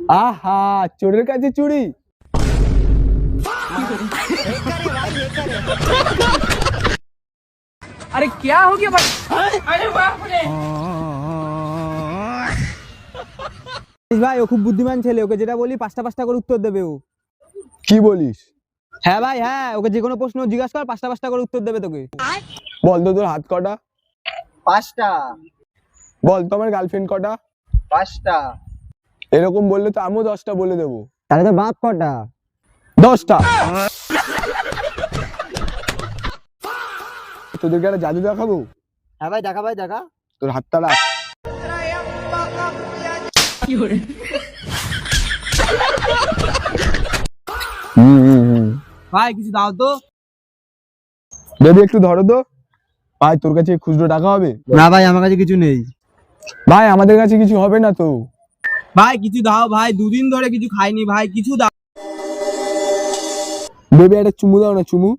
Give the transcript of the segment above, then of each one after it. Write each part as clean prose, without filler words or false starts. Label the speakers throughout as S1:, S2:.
S1: আহা, চোরের কাছে চুরি।
S2: अरे क्या हो गया भाई? अरे बाप रे!
S3: ভাই ও খুব বুদ্ধিমান ছেলে, ওকে যেটা বলি পাঁচটা পাঁচটা করে উত্তর দেবে ও।
S1: কি বলিস?
S3: হ্যাঁ ভাই হ্যাঁ, ওকে যে কোনো প্রশ্ন জিজ্ঞাসা কর, পাঁচটা পাঁচটা করে উত্তর দেবে তোকে।
S1: বল তো তোর হাত কটা?
S4: 5টা।
S1: বল তো আমার গার্লফ্রেন্ড কটা?
S4: 5টা।
S1: এরকম বললে তো আমিও 10টা বলে দেবো।
S3: তাহলে তো বাপ কটা?
S1: 10টা। তোদেরকে একটা জাদু দেখাবো।
S3: হ্যাঁ ভাই দেখা, ভাই দেখা।
S1: তোর হাতটা রাখ।
S3: ভাই কিছু দাও তো।
S1: বেবি একটু ধরো তো। ভাই তোর কাছে খুচরো টাকা হবে?
S3: না ভাই আমার কাছে কিছু নেই।
S1: ভাই আমাদের কাছে কিছু হবে না তো।
S3: ভাই কিছু দাও ভাই, দুদিন ধরে কিছু খাইনি ভাই, কিছু দাও।
S1: বেবি একটা চুমু দাও না, চুমু।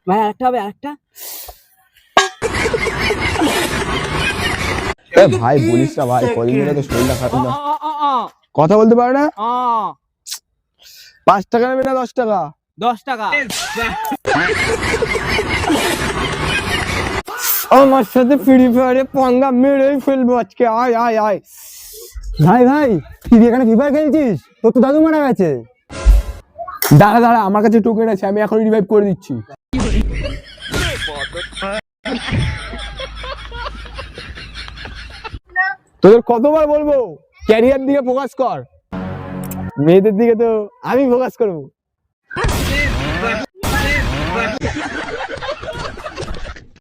S3: ভাই আরেকটা হবে, আরেকটা।
S1: ভাই বলিস না ভাই, কদিন ধরে তো শরীরটা খারাপ না। কথা বলতে পারে না। 5 টাকা নেবে না 10 টাকা?
S3: 10 টাকা। আমার সাথে ফ্রি ফায়ারে পাঙ্গা মেরেই ফেলবো আজকে। আয় আয় আয়। ভাই ভাই তুই এখানে ফ্রি ফায়ার খেলছিস? তোর তো দাদু মারা গেছে।
S1: দাঁড়া দাঁড়া, আমার কাছে টোকেন আছে, আমি এখন রিভাইভ করে দিচ্ছি। তোদের কতবার বলবো ক্যারিয়ার দিকে ফোকাস কর, মেয়েদের দিকে তো আমি ফোকাস করবো।